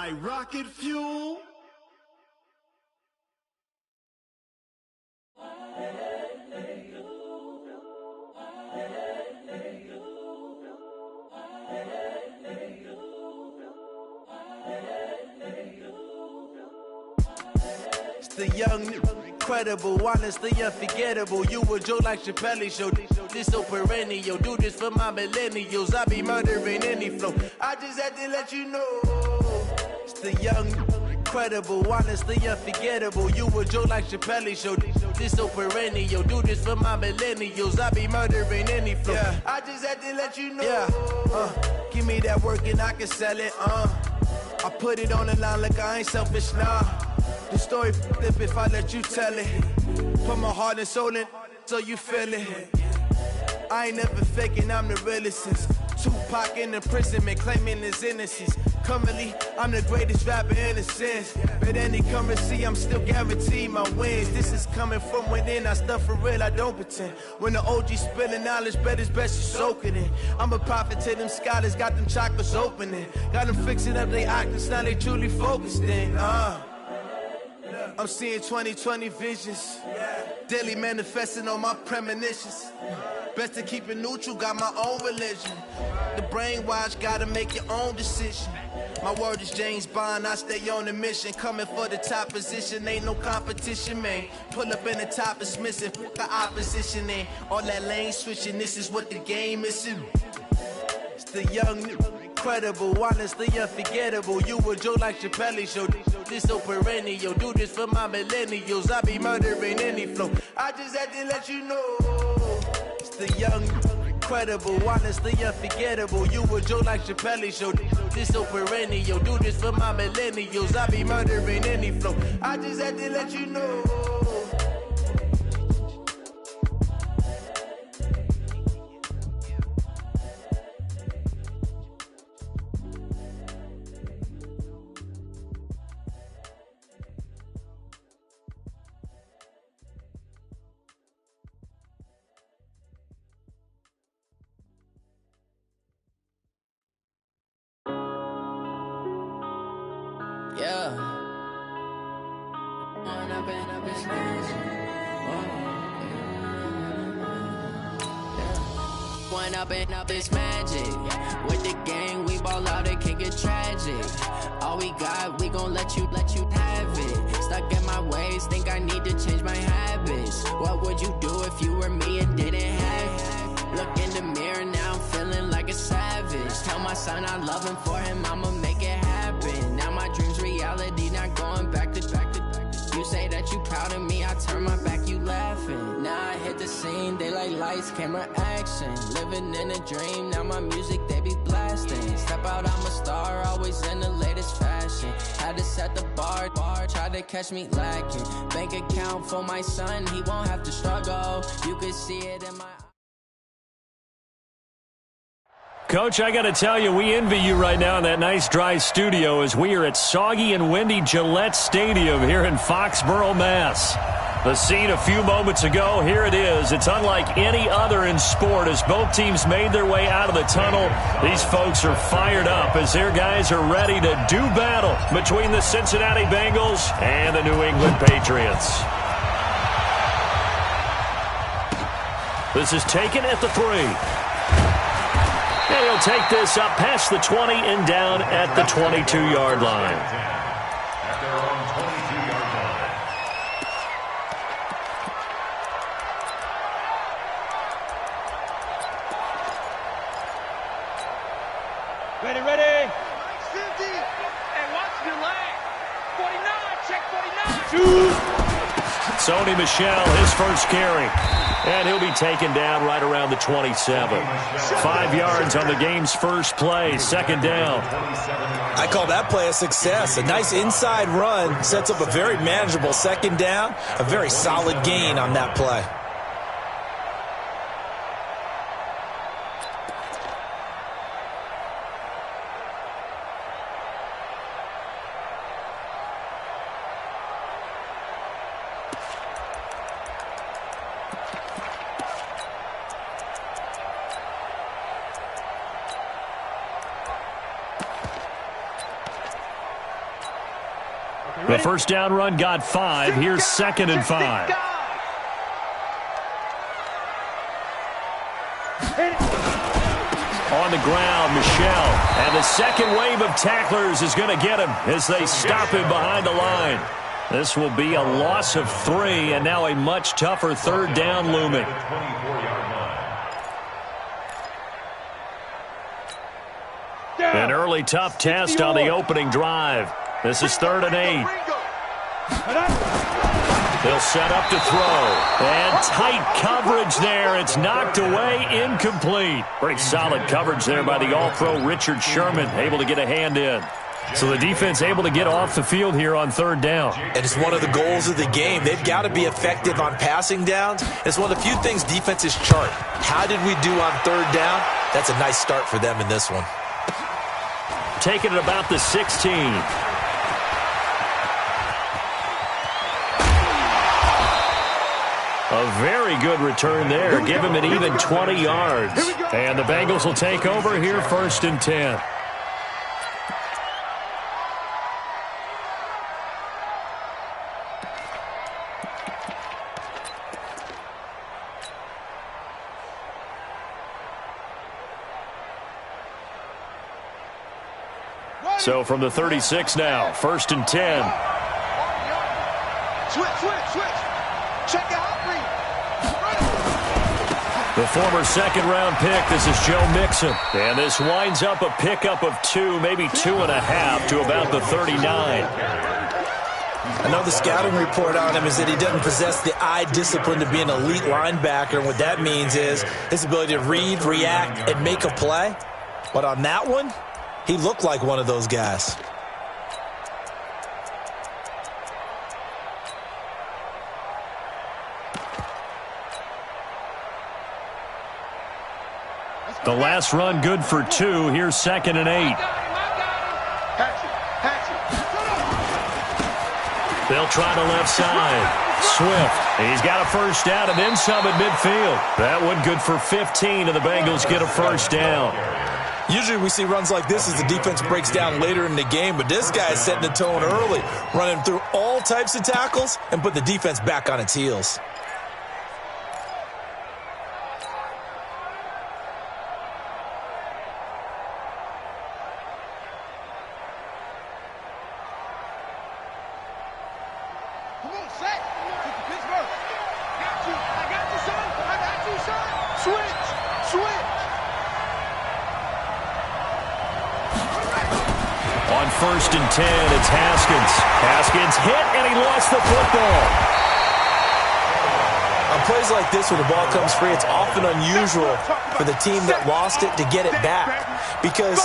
like rocket fuel. It's the young, incredible, honestly unforgettable. You a Joe like Chappelle show. This so perennial. Do this for my millennials. I be murdering any flow. I just had to let you know. It's the young, incredible, honestly unforgettable. You a Joe like Chappelle show. This so perennial. Do this for my millennials. I be murdering any flow. Yeah. I just had to let you know. Yeah. Give me that work and I can sell it. I put it on the line like I ain't selfish, nah. The story flip if I let you tell it. Put my heart and soul in so you feel it. I ain't never faking, I'm the realest since Tupac in imprisonment, claiming his innocence. Currently, I'm the greatest rapper in a sense. But any currency, I'm still guaranteed my wins. This is coming from within, I stuff for real, I don't pretend. When the OG spilling knowledge, bet it's best you soak it in. I'm a prophet to them scholars, got them chakras opening. Got them fixing up they octaves, now they truly focused in. I'm seeing 2020 visions. Daily manifesting on my premonitions. Best to keep it neutral, got my own religion. The brainwash, gotta make your own decision. My word is James Bond, I stay on the mission. Coming for the top position, ain't no competition, man. Pull up in the top is missing, put the opposition in. All that lane switching, this is what the game is in. It's the young, incredible, honestly unforgettable. You a Joe like Chappelle show. This so perennial. Do this for my millennials. I be murdering any flow. I just had to let you know. It's the young, incredible, honestly unforgettable. You a Joe like Chappelle show. This so perennial. Do this for my millennials. I be murdering any flow. I just had to let you know. Yeah. One up and up is magic. With the gang, we ball out, it can get tragic. All we got, we gon' let you have it. Stuck in my ways, think I need to change my habits. What would you do if you were me and didn't have it? Look in the mirror, now I'm feeling like a savage. Tell my son I love him, for him I'ma make it happen. Now my dream's reality, not going back to. You say that you proud of me, I turn my back, you laughing. Now I hit the scene, they like lights, camera, action. Living in a dream, now my music, they be blasting. Step out, I'm a star, always in the latest fashion. Had to set the bar, try to catch me lacking. Bank account for my son, he won't have to struggle. You could see it in my... Coach, I got to tell you, we envy you right now in that nice dry studio as we are at soggy and windy Gillette Stadium here in Foxborough, Mass. The scene a few moments ago, here it is. It's unlike any other in sport as both teams made their way out of the tunnel. These folks are fired up as their guys are ready to do battle between the Cincinnati Bengals and the New England Patriots. This is taken at the 3. And he'll take this up past the 20 and down at the 22-yard line. At their own 22-yard line. Ready. 50. And watch the leg. 49, check 49. Shoot. Sony Michel, his first carry. And he'll be taken down right around the 27. 5 yards on the game's first play, second down. I call that play a success. A nice inside run sets up a very manageable second down. A very solid gain on that play. The first down run got 5. Here's 2nd and 5. On the ground, Michel. And the second wave of tacklers is going to get him as they stop him behind the line. This will be a loss of 3, and now a much tougher 3rd down looming. An early tough test on the opening drive. This is 3rd and 8. They'll set up to throw. And tight coverage there. It's knocked away, incomplete. Pretty solid coverage there by the All-Pro Richard Sherman, able to get a hand in. So the defense able to get off the field here on 3rd down. And it's one of the goals of the game. They've got to be effective on passing downs. It's one of the few things defenses chart. How did we do on 3rd down? That's a nice start for them in this one. Taking it about the 16. A very good return there. Give him an even 20 yards. And the Bengals will take over here 1st and 10. So from the 36 now, 1st and 10. Switch. Check out. The former 2nd-round pick, this is Joe Mixon. And this winds up a pickup of 2, maybe 2.5 to about the 39. I know the scouting report on him is that he doesn't possess the eye discipline to be an elite linebacker. And what that means is his ability to read, react, and make a play. But on that one, he looked like one of those guys. The last run good for 2. Here's 2nd and 8. They'll try the left side. Swift. He's got a first down and then some at midfield. That one good for 15, and the Bengals get a first down. Usually we see runs like this as the defense breaks down later in the game, but this guy is setting the tone early, running through all types of tackles and put the defense back on its heels. On 1st and 10, it's Haskins. Haskins hit, and he lost the football. On plays like this where the ball comes free, it's often unusual for the team that lost it to get it back. Because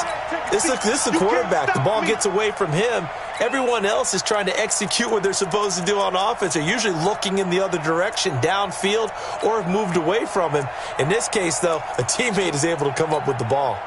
this is the quarterback. The ball gets away from him. Everyone else is trying to execute what they're supposed to do on offense. They're usually looking in the other direction, downfield, or have moved away from him. In this case, though, a teammate is able to come up with the ball.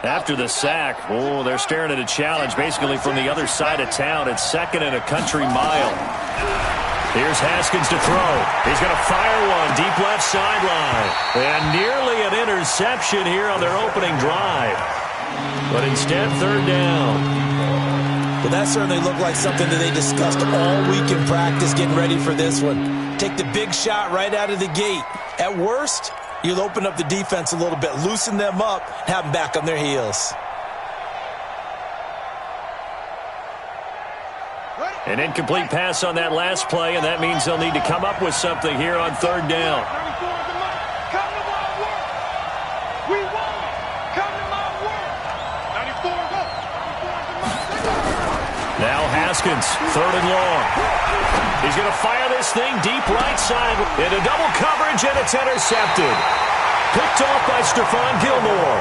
After the sack, they're staring at a challenge basically from the other side of town. It's 2nd and a country mile. Here's Haskins to throw. He's going to fire one deep left sideline. And nearly an interception here on their opening drive. But instead, 3rd down. Well, that certainly looked like something that they discussed all week in practice getting ready for this one. Take the big shot right out of the gate. At worst, you'll open up the defense a little bit, loosen them up, have them back on their heels. An incomplete pass on that last play, and that means they'll need to come up with something here on 3rd down. Now Haskins, 3rd and long. He's going to fire this thing deep right side into double coverage, and it's intercepted. Picked off by Stephon Gilmore.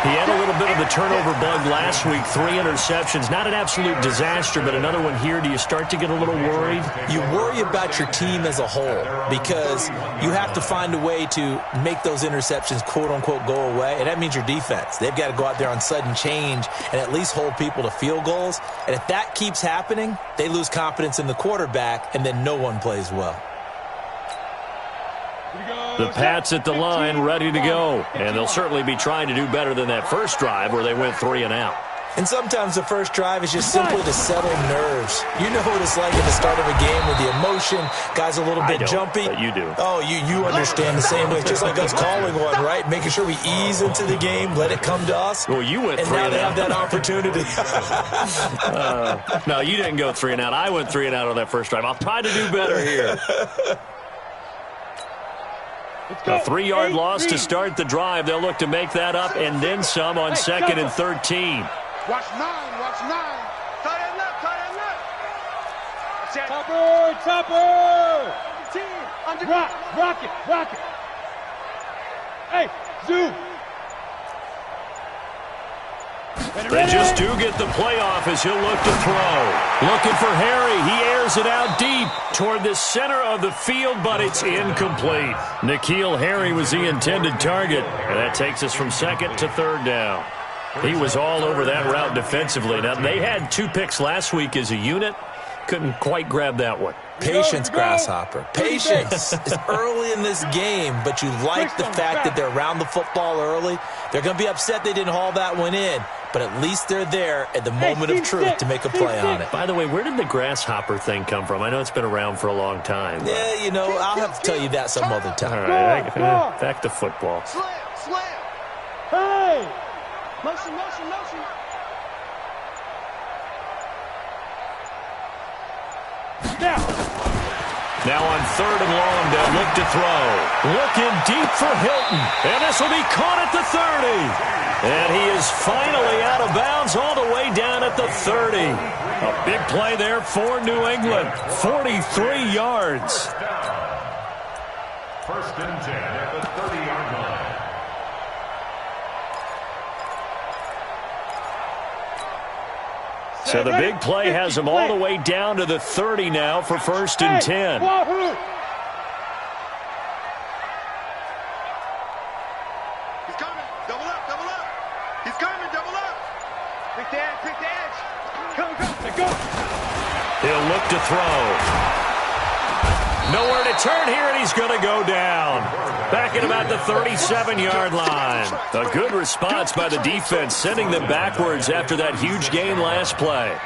He had a little bit of the turnover bug last week, 3 interceptions. Not an absolute disaster, but another one here. Do you start to get a little worried? You worry about your team as a whole because you have to find a way to make those interceptions, quote-unquote, go away, and that means your defense. They've got to go out there on sudden change and at least hold people to field goals. And if that keeps happening, they lose confidence in the quarterback, and then no one plays well. The Pats at the line, ready to go. And they'll certainly be trying to do better than that first drive where they went 3 and out. And sometimes the first drive is just simply to settle nerves. You know what it's like at the start of a game with the emotion. Guys a little bit jumpy. But you do. Oh, you understand the same way. Just like us calling one, right? Making sure we ease into the game, let it come to us. Well, you went 3 and out. And now they have that opportunity. No, you didn't go 3 and out. I went 3 and out on that first drive. I'll try to do better here. A 3-yard loss to start the drive. They'll look to make that up and then some on 2nd and 13. Watch 9, watch 9. Tight end left, tight end left. Topper! Rock it. Hey, zoom. They just do get the playoff as he'll look to throw. Looking for Harry. He airs it out deep toward the center of the field, but it's incomplete. N'Keal Harry was the intended target, and that takes us from 2nd to 3rd down. He was all over that route defensively. Now, they had 2 picks last week as a unit. Couldn't quite grab that one. Patience, Grasshopper. Patience. It's early in this game, but you like the fact that they're around the football early. They're going to be upset they didn't haul that one in, but at least they're there at the moment of truth to make a play on it. By the way, where did the Grasshopper thing come from? I know it's been around for a long time. Yeah, I'll have to tell you that some other time. All right, back to football. Slam. Hey! Motion. Now on 3rd and long, they'll look to throw. Looking deep for Hilton. And this will be caught at the 30. And he is finally out of bounds all the way down at the 30. A big play there for New England. 43 yards. 1st and 10 at the 30-yard line. So the big play has him all the way down to the 30 now for 1st and 10. He's coming. Double up. He's coming. Double up. Pick the edge. Come. He'll look to throw. Nowhere to turn here, and he's going to go down. Back at about the 37-yard line. A good response by the defense, sending them backwards after that huge gain last play.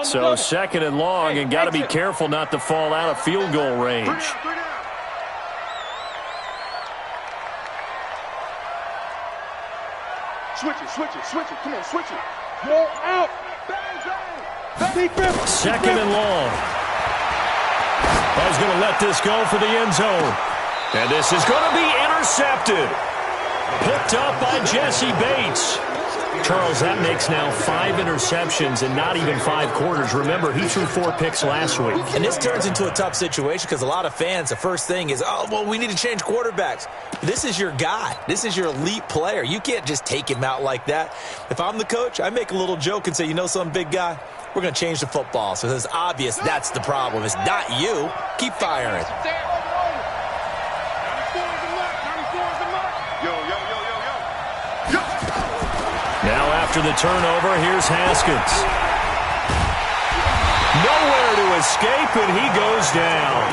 So 2nd and long, and got to be careful not to fall out of field goal range. Switch it. Come on, switch it. Go out. Bang. 2nd and long. He's going to let this go for the end zone. And this is going to be intercepted. Picked up by Jesse Bates. Charles, that makes now 5 interceptions in not even 5 quarters. Remember, he threw 4 picks last week. And this turns into a tough situation because a lot of fans, the first thing is, we need to change quarterbacks. This is your guy. This is your elite player. You can't just take him out like that. If I'm the coach, I make a little joke and say, some big guy, we're going to change the football. So it's obvious that's the problem. It's not you. Keep firing. Now after the turnover, here's Haskins. Nowhere to escape, and he goes down.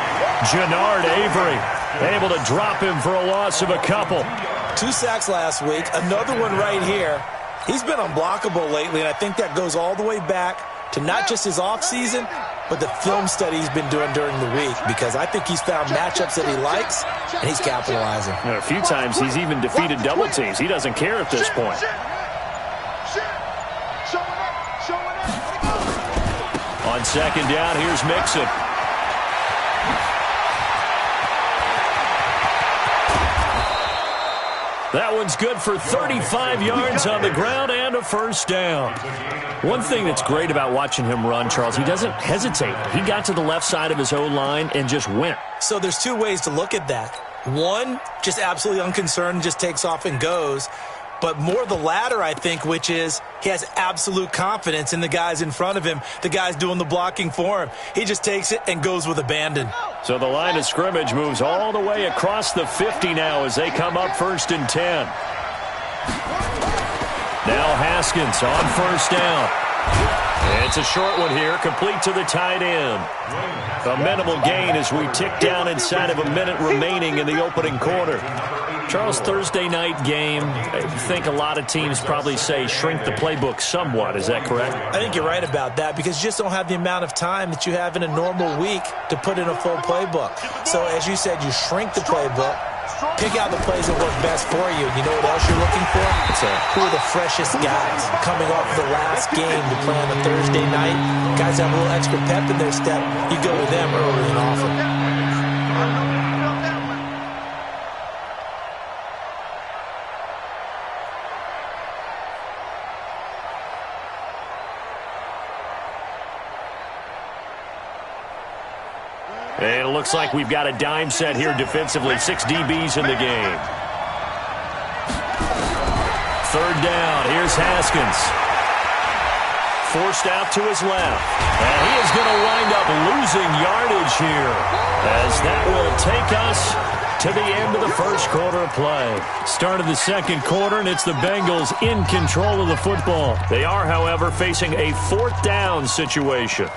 Jannard Avery able to drop him for a loss of a couple. 2 sacks last week, another one right here. He's been unblockable lately, and I think that goes all the way back to not just his offseason, but the film study he's been doing during the week, because I think he's found matchups that he likes, and he's capitalizing. A few times he's even defeated double teams. He doesn't care at this point. On 2nd down, here's Mixon. That one's good for 35 yards on the ground and a first down. One thing that's great about watching him run, Charles, he doesn't hesitate. He got to the left side of his O-line and just went. So there's two ways to look at that. One, just absolutely unconcerned, just takes off and goes. But more the latter, I think, which is he has absolute confidence in the guys in front of him, the guys doing the blocking for him. He just takes it and goes with abandon. So the line of scrimmage moves all the way across the 50 now as they come up 1st and 10. Now Haskins on first down. It's a short one here, complete to the tight end. A minimal gain as we tick down inside of a minute remaining in the opening quarter. Charles, Thursday night game, I think a lot of teams probably say shrink the playbook somewhat. Is that correct? I think you're right about that because you just don't have the amount of time that you have in a normal week to put in a full playbook. So as you said, you shrink the playbook, pick out the plays that work best for you. You know what else you're looking for? Who are the freshest guys coming off the last game to play on a Thursday night? Guys have a little extra pep in their step. You go with them early and often. And it looks like we've got a dime set here defensively. 6 DBs in the game. 3rd down. Here's Haskins. Forced out to his left. And he is going to wind up losing yardage here, as that will take us to the end of the first quarter of play. Start of the second quarter, and it's the Bengals in control of the football. They are, however, facing a 4th down situation.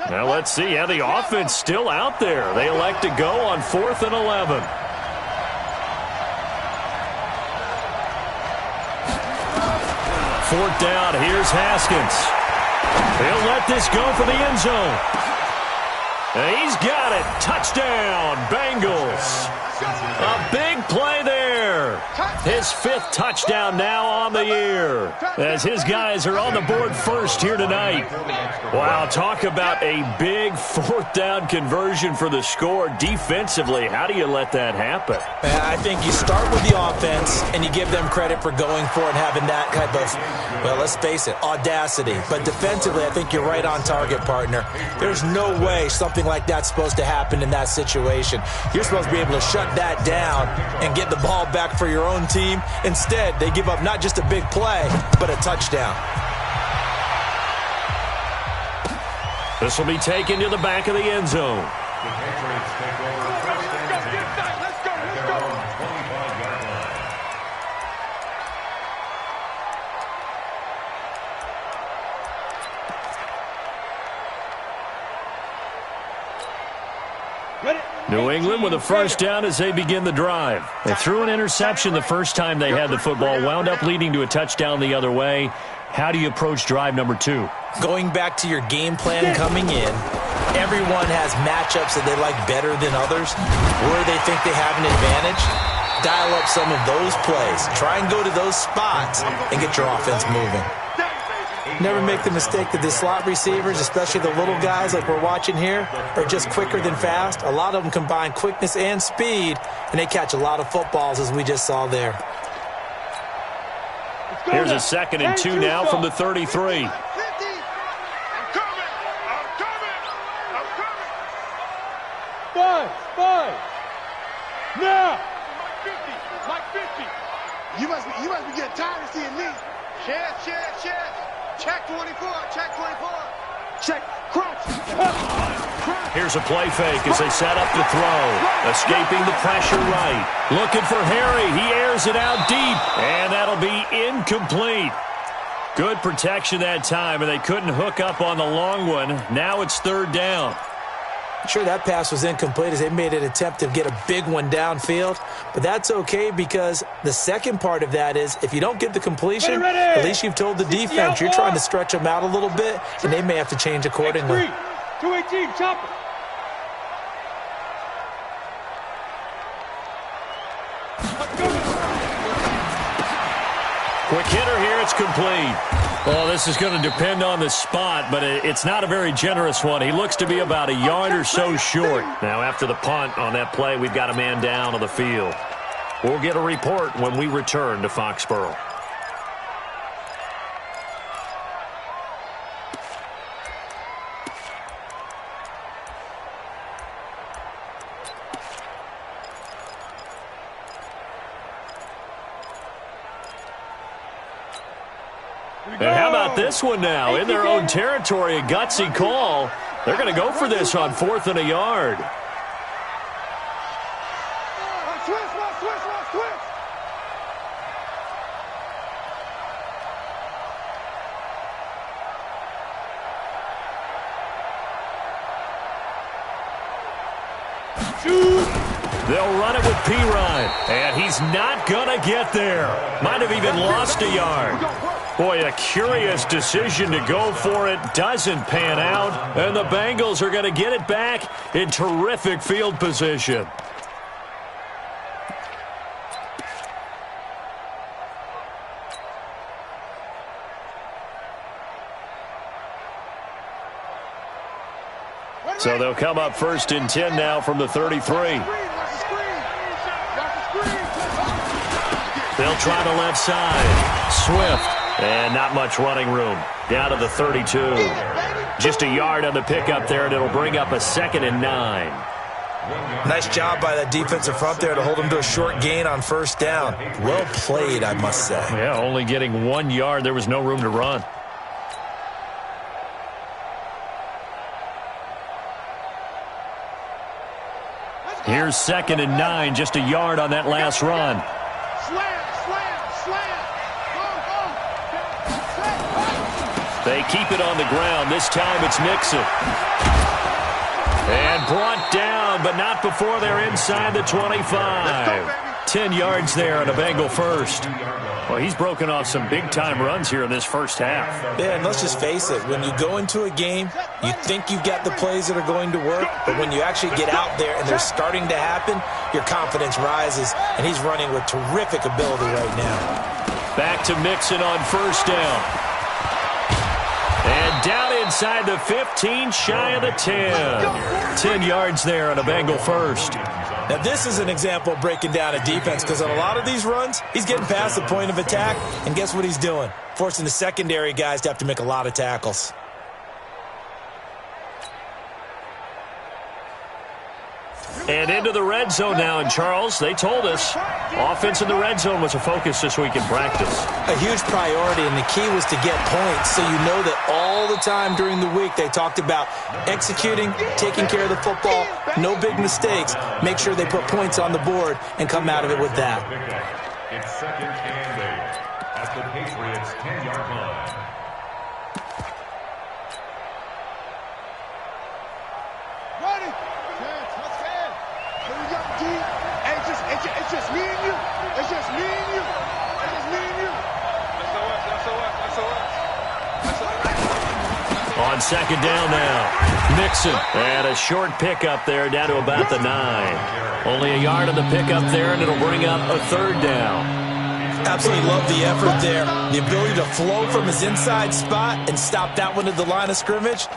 Now let's see how the offense still out there. They elect to go on 4th and 11. Fourth down. Here's Haskins. He'll let this go for the end zone. And he's got it. Touchdown, Bengals. A big play there. His 5th touchdown now on the year, as his guys are on the board first here tonight. Wow, talk about a big 4th down conversion for the score. Defensively, how do you let that happen? I think you start with the offense and you give them credit for going for it and having that type of, well, let's face it, audacity. But defensively, I think you're right on target, partner. There's no way something like that's supposed to happen in that situation. You're supposed to be able to shut that down and get the ball back for your own team. Instead, they give up not just a big play, but a touchdown. This will be taken to the back of the end zone. The Patriots take over first and 10 at their own 25-yard line. New England with a first down as they begin the drive. They threw an interception the first time they had the football, wound up leading to a touchdown the other way. How do you approach drive number 2? Going back to your game plan coming in, everyone has matchups that they like better than others, where they think they have an advantage. Dial up some of those plays. Try and go to those spots and get your offense moving. Never make the mistake that the slot receivers, especially the little guys like we're watching here, are just quicker than fast. A lot of them combine quickness and speed, and they catch a lot of footballs, as we just saw there. Here's a 2nd and 2 now from the 33. Five. Now. Like 50. You must be getting tired of seeing me. Check. Check 24. Check. Crunch. Here's a play fake as they set up to throw. Escaping the pressure right. Looking for Harry. He airs it out deep. And that'll be incomplete. Good protection that time, and they couldn't hook up on the long one. Now it's 3rd down. Sure, that pass was incomplete as they made an attempt to get a big one downfield, but that's okay because the second part of that is if you don't get the completion, at least you've told the defense you're trying to stretch them out a little bit, and they may have to change accordingly. 218, chopper. Quick hitter here, it's complete. Well, this is going to depend on the spot, but it's not a very generous one. He looks to be about a yard or so short. Now, after the punt on that play, we've got a man down on the field. We'll get a report when we return to Foxborough. And how about this one now? In their own territory, a gutsy call. They're going to go for this on 4th and a yard. They'll run it with P-Ryan, and he's not going to get there. Might have even lost a yard. Boy, a curious decision to go for it. Doesn't pan out, and the Bengals are going to get it back in terrific field position. So they'll come up 1st and 10 now from the 33. They'll try the left side. Swift. And not much running room. Down to the 32. Just a yard on the pickup there, and it'll bring up a 2nd and 9. Nice job by that defensive front there to hold them to a short gain on 1st down. Well played, I must say. Yeah, only getting 1 yard. There was no room to run. Here's 2nd and 9, just a yard on that last run. They keep it on the ground. This time it's Mixon. And brought down, but not before they're inside the 25. 10 yards there on a Bengal first. Well, he's broken off some big-time runs here in this first half. Yeah, and let's just face it. When you go into a game, you think you've got the plays that are going to work, but when you actually get out there and they're starting to happen, your confidence rises, and he's running with terrific ability right now. Back to Mixon on 1st down. And down inside the 15, shy of the 10. 10 yards there on a Bengal first. Now, this is an example of breaking down a defense because on a lot of these runs, he's getting past the point of attack, and guess what he's doing? Forcing the secondary guys to have to make a lot of tackles. And into the red zone now, and Charles, they told us offense in the red zone was a focus this week in practice. A huge priority, and the key was to get points, so you know that all the time during the week they talked about executing, taking care of the football, no big mistakes, make sure they put points on the board and come out of it with that. It's 2nd and 8 at the Patriots' 10-yard line. It's just me and you. It's just me and you. It's just me and you. On 2nd down now, Mixon. And a short pickup there down to about the 9. Only a yard on the pickup there, and it'll bring up a 3rd down. Absolutely love the effort there. The ability to flow from his inside spot and stop that one at the line of scrimmage.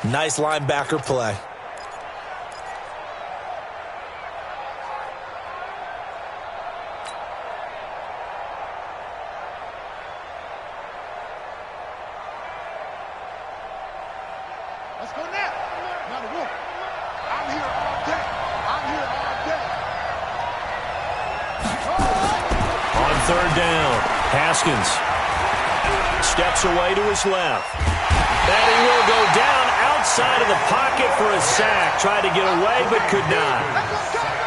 Nice linebacker play. Let's go now. Now the room. I'm here all day. I'm here all day. On 3rd down, Haskins steps away to his left. And he will go down outside of the pocket for a sack. Tried to get away, but could not.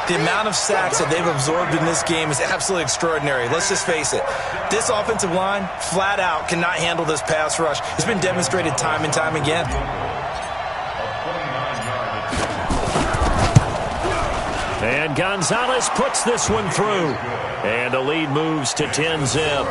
The amount of sacks that they've absorbed in this game is absolutely extraordinary. Let's just face it. This offensive line, flat out, cannot handle this pass rush. It's been demonstrated time and time again. And Gonzalez puts this one through. And the lead moves to 10-zip.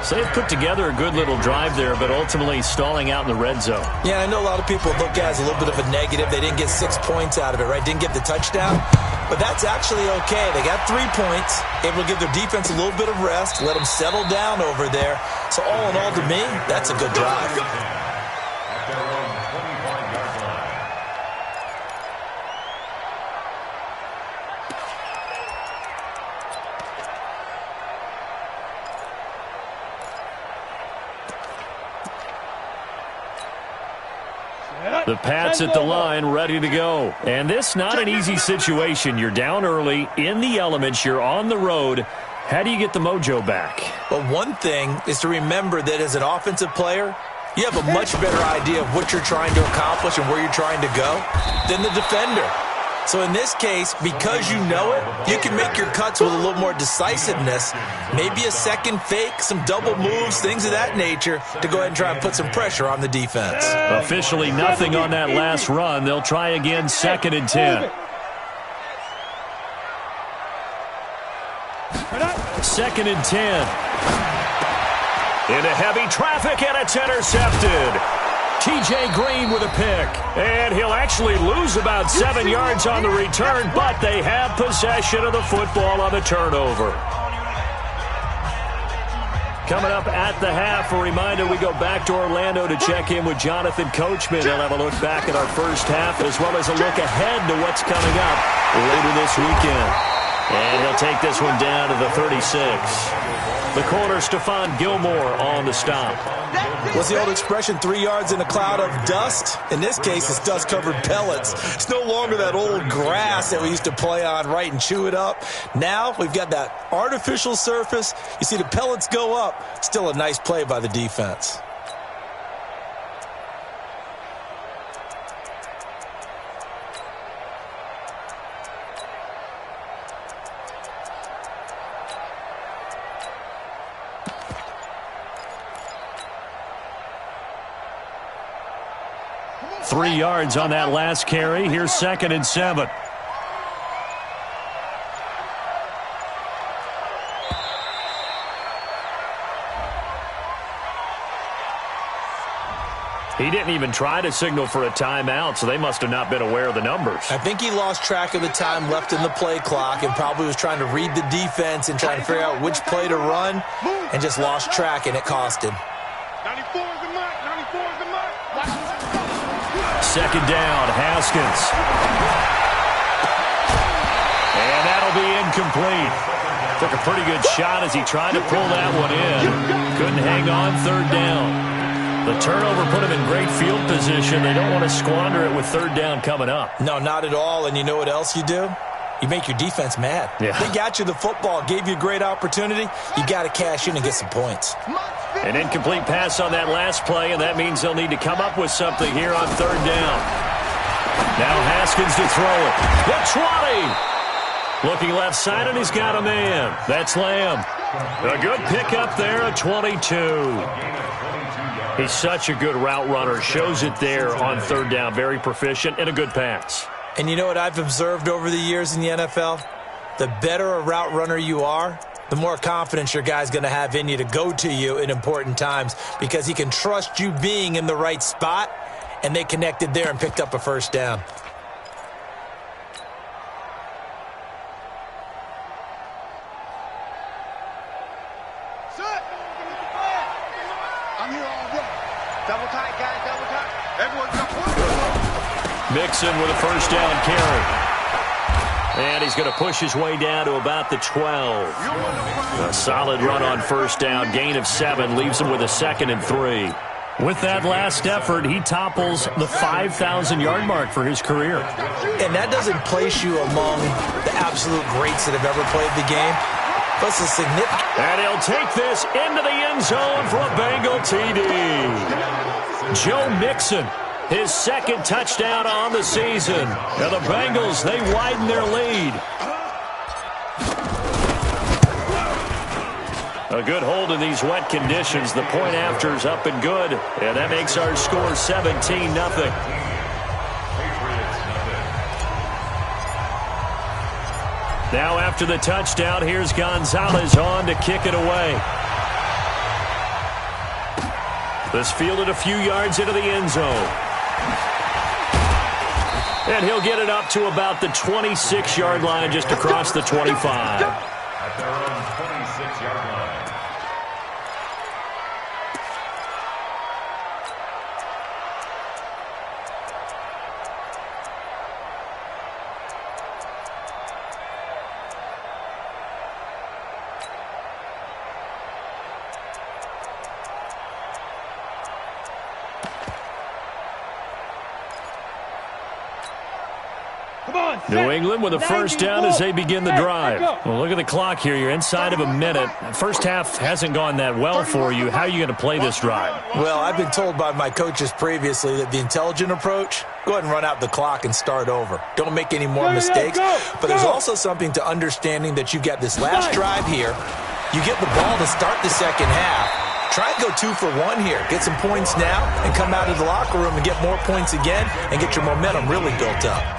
So they've put together a good little drive there, but ultimately stalling out in the red zone. Yeah, I know a lot of people look at it as a little bit of a negative. They didn't get 6 points out of it, right? Didn't get the touchdown. But that's actually okay. They got 3 points, able to give their defense a little bit of rest, let them settle down over there. So all in all, to me, that's a good drive. At their own 25-yard line. The Pats at the line, ready to go. And this not an easy situation. You're down early, in the elements, you're on the road. How do you get the mojo back? Well, one thing is to remember that as an offensive player, you have a much better idea of what you're trying to accomplish and where you're trying to go than the defender. So in this case, because you know it, you can make your cuts with a little more decisiveness, maybe a second fake, some double moves, things of that nature, to go ahead and try and put some pressure on the defense. Officially nothing on that last run. They'll try again, 2nd and 10. 2nd and 10. Into heavy traffic, and it's intercepted. T.J. Green with a pick. And he'll actually lose about 7 yards on the return, but they have possession of the football on the turnover. Coming up at the half, a reminder, we go back to Orlando to check in with Jonathan Coachman. He'll have a look back at our first half as well as a look ahead to what's coming up later this weekend. And he'll take this one down to the 36. The corner, Stephon Gilmore on the stop. What's the old expression, 3 yards in a cloud of dust? In this case, it's dust-covered pellets. It's no longer that old grass that we used to play on, right, and chew it up. Now we've got that artificial surface. You see the pellets go up. Still a nice play by the defense. Three yards on that last carry. Here's 2nd and 7. He didn't even try to signal for a timeout, so they must have not been aware of the numbers. I think he lost track of the time left in the play clock and probably was trying to read the defense and trying to figure out which play to run and just lost track, and it cost him. 94 is the mark. 94 is the mark. 2nd down, Haskins. And that'll be incomplete. Took a pretty good shot as he tried to pull that one in. Couldn't hang on, 3rd down. The turnover put him in great field position. They don't want to squander it with 3rd down coming up. No, not at all. And you know what else you do? You make your defense mad. Yeah. They got you the football, gave you a great opportunity. You got to cash in and get some points. An incomplete pass on that last play, and that means they'll need to come up with something here on 3rd down. Now Haskins to throw it. The 20. Looking left side, and he's got a man. That's Lamb. A good pickup there at 22. He's such a good route runner. Shows it there on 3rd down. Very proficient and a good pass. And you know what I've observed over the years in the NFL? The better a route runner you are, the more confidence your guy's going to have in you to go to you in important times because he can trust you being in the right spot, and they connected there and picked up a 1st down. I'm here all day. Double tight, guys, double tight. Everyone come. Mixon with a 1st down carry. And he's going to push his way down to about the 12. A solid run on 1st down. Gain of 7 leaves him with a 2nd and 3. With that last effort, he topples the 5,000-yard mark for his career. And that doesn't place you among the absolute greats that have ever played the game. But it's a significant. And he'll take this into the end zone for a Bengal TD. Joe Mixon, his 2nd touchdown on the season. Now the Bengals, they widen their lead. A good hold in these wet conditions. The point after's up and good. And that makes our score 17-0. Now after the touchdown, here's Gonzalez on to kick it away. This fielded a few yards into the end zone. And he'll get it up to about the 26-yard line, just across the 25. At their own 26-yard line. New England with a first down as they begin the drive. Well, look at the clock here. You're inside of a minute. First half hasn't gone that well for you. How are you going to play this drive? Well, I've been told by my coaches previously that the intelligent approach, go ahead and run out the clock and start over. Don't make any more mistakes. But there's also something to understanding that you got this last drive here. You get the ball to start the second half. Try and go 2 for 1 here. Get some points now and come out of the locker room and get more points again and get your momentum really built up.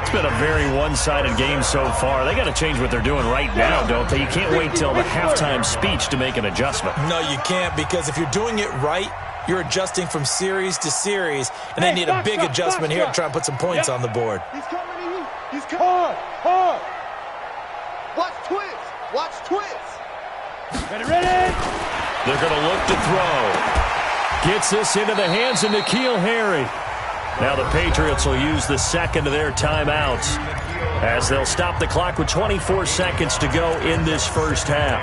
It's been a very one-sided game so far. They got to change what they're doing right now, don't they? You can't wait till the halftime speech to make an adjustment. No, you can't, because if you're doing it right, you're adjusting from series to series, and they need a big adjustment here to try and put some points on the board. He's coming to you. He's coming. Hard. Watch twins. Watch twins. Ready? They're going to look to throw. Gets this into the hands of N'Keal Harry. Now the Patriots will use the second of their timeouts as they'll stop the clock with 24 seconds to go in this first half.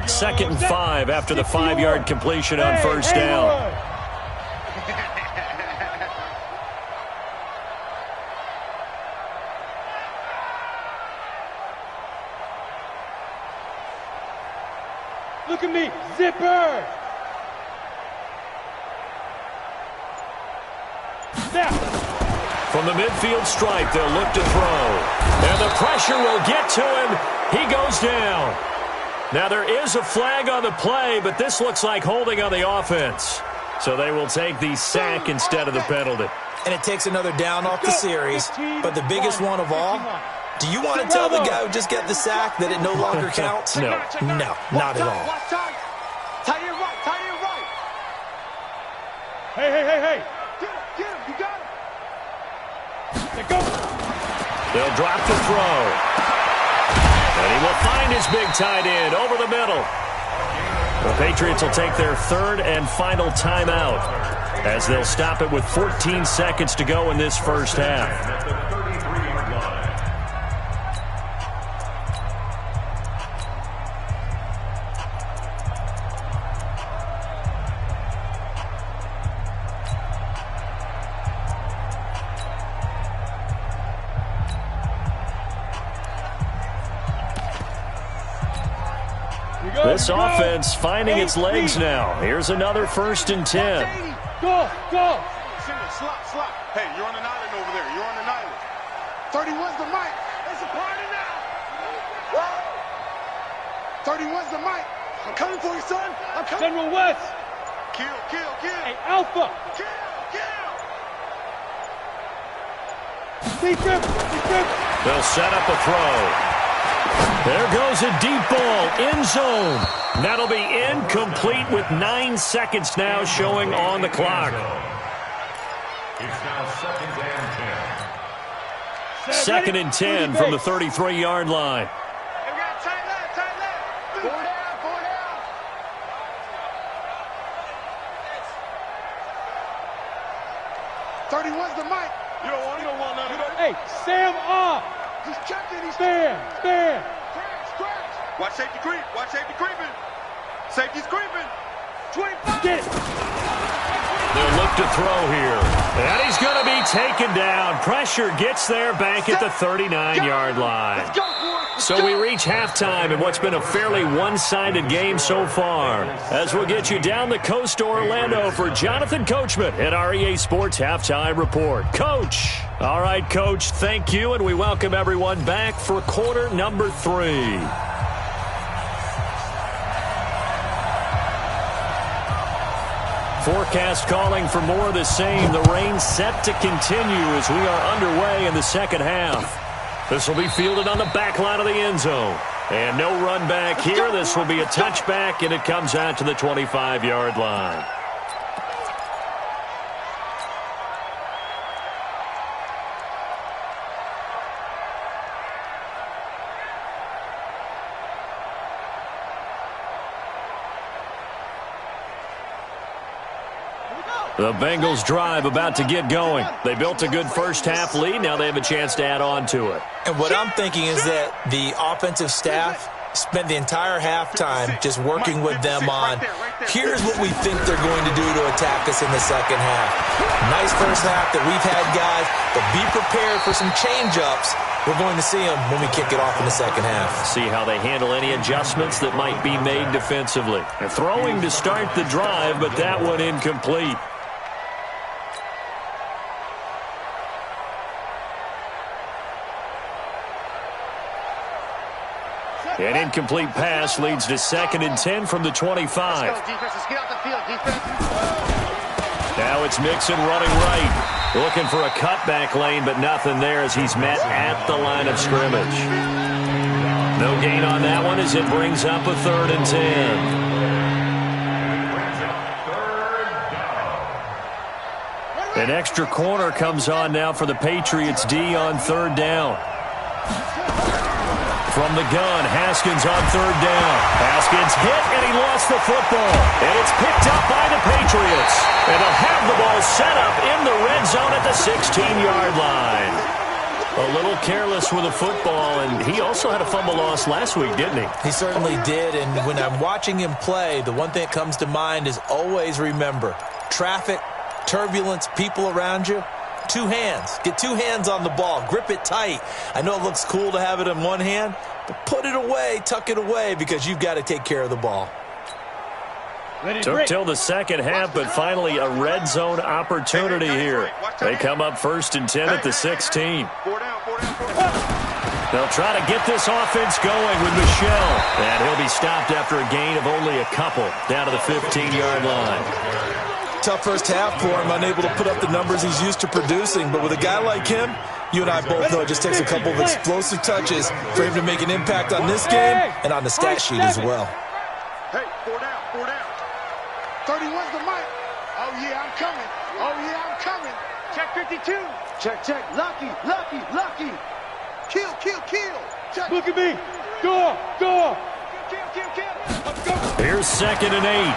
Second and 5 after the 5-yard completion on first down. Look at me, zipper! Snap! From the midfield stripe, they'll look to throw. And the pressure will get to him. He goes down. Now there is a flag on the play, but this looks like holding on the offense. So they will take the sack instead of the penalty. And it takes another down off the series, but the biggest one of all, do you want to tell the guy who just got the sack that it no longer counts? No. No, not at all. Tie your right. Tie your right. Hey. Get him. You got him. Let go. They'll drop the throw. And he will find his big tight end over the middle. The Patriots will take their third and final timeout as they'll stop it with 14 seconds to go in this first half. This offense finding its legs now. Here's another 1st and 10. Go. Slot. Hey, you're on an island over there. You're on an island. 31's the mic. It's a party now. 31's the mic. I'm coming for you, son. I'm coming. General West. Kill. Hey, Alpha. Kill. Defense. They'll set up a throw. There goes a deep ball, end zone. That'll be incomplete with 9 seconds now showing on the clock. It's now 2nd and 10. Second and 10 from the 33-yard line. Hey, we got tight left. 4 down. 31's the mic. You don't want none of that. Hey, Sam off. He's checking. He's Stand. Crash. Watch safety creeping. Safety's creeping. 25. Get it. They'll look to throw here. And he's going to be taken down. Pressure gets there back at the 39-yard line. Let's go, boy. So we reach halftime in what's been a fairly one-sided game so far. As we'll get you down the coast to Orlando for Jonathan Coachman at our EA Sports Halftime Report. Coach. All right, Coach, thank you, and we welcome everyone back for quarter number 3. Forecast calling for more of the same. The rain set to continue as we are underway in the second half. This will be fielded on the back line of the end zone. And no run back here. This will be a touchback, and it comes out to the 25-yard line. The Bengals drive about to get going. They built a good first half lead. Now they have a chance to add on to it. And what I'm thinking is that the offensive staff spent the entire halftime just working with them on, here's what we think they're going to do to attack us in the second half. Nice first half that we've had, guys, but be prepared for some change-ups. We're going to see them when we kick it off in the second half. See how they handle any adjustments that might be made defensively. They're throwing to start the drive, but that one incomplete. An incomplete pass leads to 2nd and 10 from the 25. Now it's Mixon running right. Looking for a cutback lane, but nothing there as he's met at the line of scrimmage. No gain on that one as it brings up a 3rd and 10. An extra corner comes on now for the Patriots D on 3rd down. From the gun, Haskins on 3rd down. Haskins hit, and he lost the football. And it's picked up by the Patriots. And they'll have the ball set up in the red zone at the 16-yard line. A little careless with the football, and he also had a fumble loss last week, didn't he? He certainly did, and when I'm watching him play, the one thing that comes to mind is always remember, traffic, turbulence, people around you. 2 hands. Get 2 hands on the ball. Grip it tight. I know it looks cool to have it in one hand, but put it away, tuck it away, because you've got to take care of the ball. Took till the second half, but finally a red zone opportunity here. They come up 1st and 10 at the 16. They'll try to get this offense going with Michel. And he'll be stopped after a gain of only a couple down to the 15-yard line. Tough first half for him, unable to put up the numbers he's used to producing. But with a guy like him, you and I both know it just takes a couple of explosive touches for him to make an impact on this game and on the stat sheet as well. Hey, 4 down, 4 down. 31's the mic. Oh, yeah, I'm coming. Oh, yeah, I'm coming. Check 52. Check, check. Lucky, lucky, lucky. Kill, kill, kill. Check. Look at me. Go, go. Kill, kill, kill. Let's go. Here's 2nd and 8.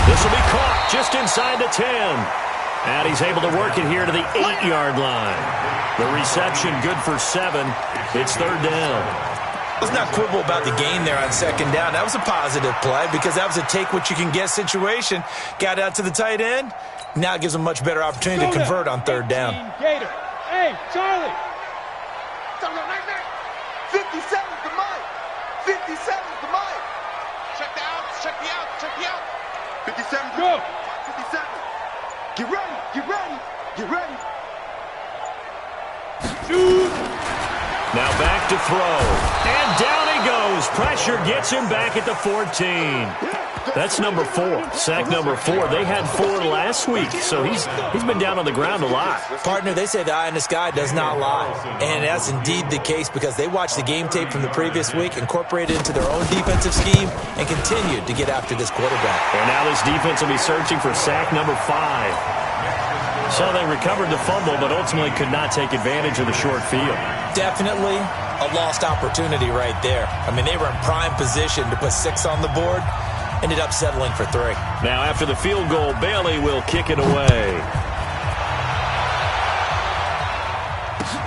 This will be caught just inside the 10. And he's able to work it here to the 8-yard line. The reception good for 7. It's 3rd down. Let's not quibble about the gain there on 2nd down. That was a positive play because that was a take-what-you-can-get situation. Got out to the tight end. Now it gives him a much better opportunity to convert on 3rd down. Gator. Hey, Charlie. 57's the mic. 57's the mic. Check the outs, check the outs, check the outs. 57. Go. 57. Get ready, get ready, get ready. Shoot. Now back to throw. And down he goes. Pressure gets him back at the 14. That's number 4. Sack number 4. They had 4 last week, so he's been down on the ground a lot. Partner, they say the eye in the sky does not lie. And that's indeed the case because they watched the game tape from the previous week, incorporated it into their own defensive scheme, and continued to get after this quarterback. And now this defense will be searching for sack number 5. So they recovered the fumble, but ultimately could not take advantage of the short field. Definitely a lost opportunity right there. I mean, they were in prime position to put 6 on the board. Ended up settling for 3. Now after the field goal, Bailey will kick it away.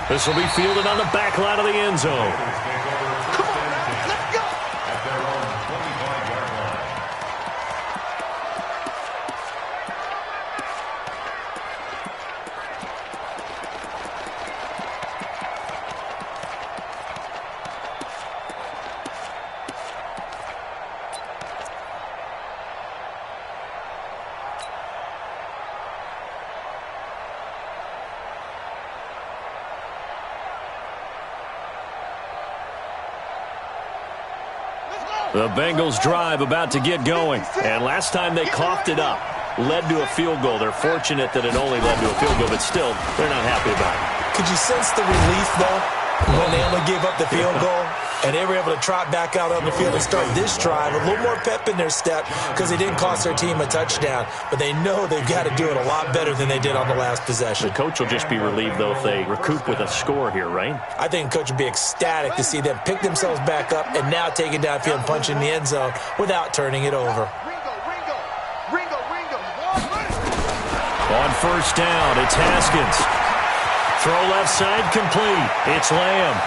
This will be fielded on the back line of the end zone. Come on, man. Let's go. At their own 25-yard line. The Bengals drive about to get going. And last time they coughed it up, led to a field goal. They're fortunate that it only led to a field goal, but still, they're not happy about it. Could you sense the relief, though, when they only gave up the field goal? And they were able to trot back out on the field and start this drive. A little more pep in their step because they didn't cost their team a touchdown. But they know they've got to do it a lot better than they did on the last possession. The coach will just be relieved, though, if they recoup with a score here, right? I think the coach would be ecstatic to see them pick themselves back up and now take it downfield and punch in the end zone without turning it over. On first down, it's Haskins. Throw left side complete. It's Lamb.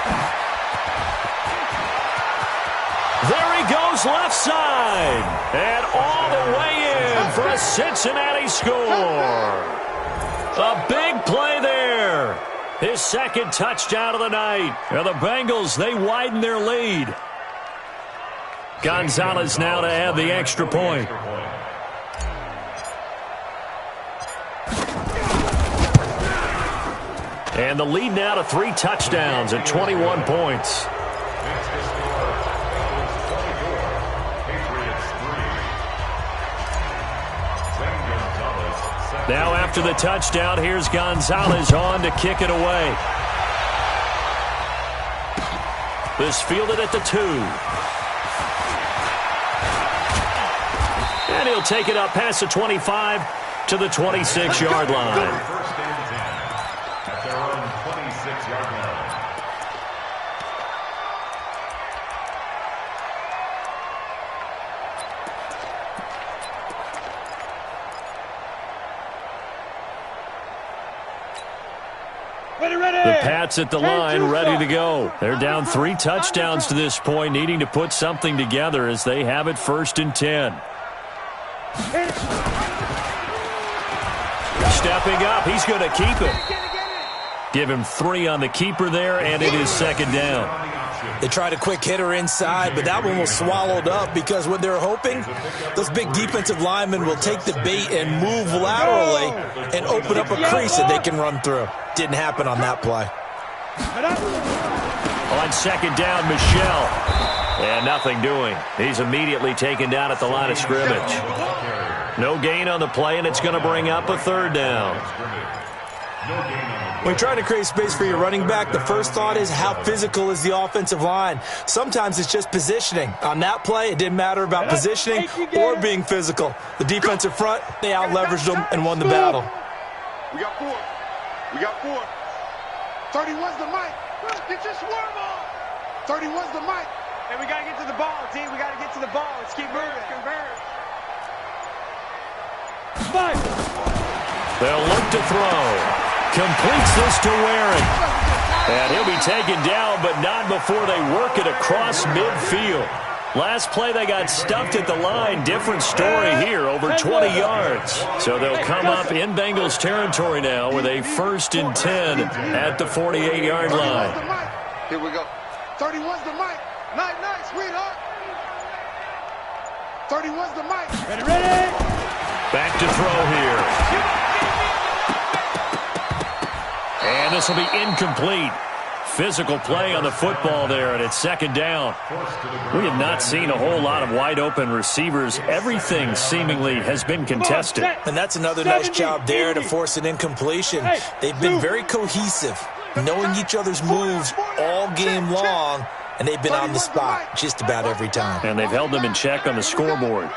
There he goes left side. And all the way in for a Cincinnati score. A big play there. His second touchdown of the night. And the Bengals, they widen their lead. Gonzalez now to add the extra point. And the lead now to 3 touchdowns at 21 points. Now after the touchdown, here's Gonzalez on to kick it away. This fielded at the 2. And he'll take it up past the 25 to the 26-yard line. First and 10 at their own 26-yard line. The Pats at the line, ready to go. They're down 3 touchdowns to this point, needing to put something together as they have it first and 10. Stepping up, he's going to keep it. Give him 3 on the keeper there, and it is second down. They tried a quick hitter inside, but that one was swallowed up because what they're hoping, those big defensive linemen will take the bait and move laterally and open up a crease that they can run through. Didn't happen on that play. On second down, Michel. And nothing doing. He's immediately taken down at the line of scrimmage. No gain on the play, and it's going to bring up a third down. When you're trying to create space for your running back, the first thought is how physical is the offensive line. Sometimes it's just positioning. On that play, it didn't matter about positioning or being physical. The defensive front, they out-leveraged them and won the battle. We got 4. We got 4. 31's the mic. Get your swarm on. 31's the mic. And we got to get to the ball, D. We got to get to the ball. Let's keep moving. Converge. 5. They'll look to throw. Completes this to Waring. And he'll be taken down, but not before they work it across midfield. Last play, they got stuffed at the line. Different story here, over 20 yards. So they'll come up in Bengals territory now with a first and 10 at the 48-yard line. Here we go. 31's the mic. Night, night, sweetheart. 31's the mic. Ready, ready. Back to throw here. And this will be incomplete. Physical play on the football there, and it's second down. We have not seen a whole lot of wide-open receivers. Everything seemingly has been contested. And that's another nice job there to force an incompletion. They've been very cohesive, knowing each other's moves all game long, and they've been on the spot just about every time. And they've held them in check on the scoreboard.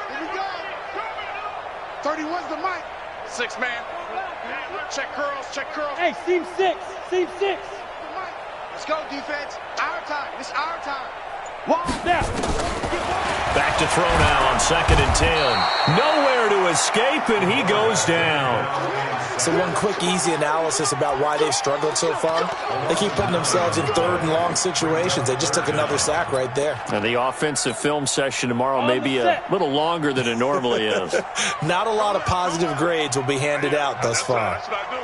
31's the mic. 6 man. Check curls, check curls. Hey, seam 6. Seam 6. Let's go, defense. Our time. It's our time. Wall down. Back to throw now on second and 10. Nowhere to escape, and he goes down. So one quick, easy analysis about why they've struggled so far. They keep putting themselves in third and long situations. They just took another sack right there. And the offensive film session tomorrow may be a little longer than it normally is. Not a lot of positive grades will be handed out thus far. That's what I do.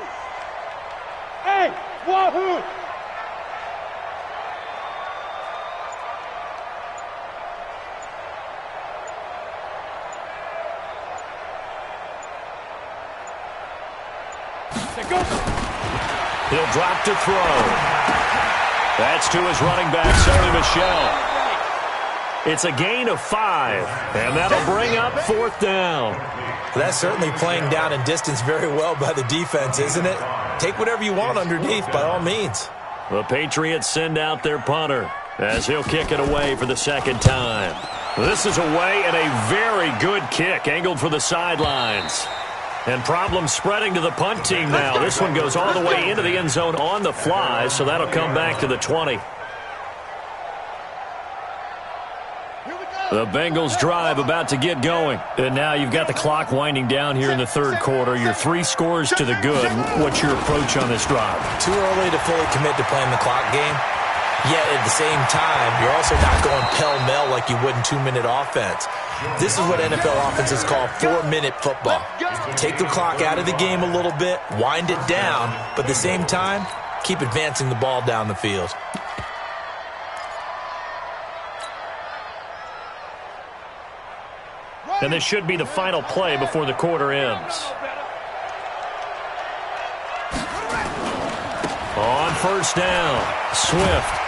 Hey, wahoo! He'll drop to throw. That's to his running back, Sony Michel. It's a gain of 5, and that'll bring up 4th down. Well, that's certainly playing down in distance very well by the defense, isn't it? Take whatever you want underneath, by all means. The Patriots send out their punter as he'll kick it away for the 2nd time. This is away and a very good kick, angled for the sidelines. And problems spreading to the punt team now. This one goes all the way into the end zone on the fly, so that'll come back to the 20. The Bengals drive about to get going. And now you've got the clock winding down here in the 3rd quarter. You're 3 scores to the good. What's your approach on this drive? Too early to fully commit to playing the clock game. Yet at the same time, you're also not going pell-mell like you would in 2-minute offense. This is what NFL offenses call 4-minute football. Take the clock out of the game a little bit, wind it down, but at the same time, keep advancing the ball down the field. And this should be the final play before the quarter ends. On 1st down, Swift.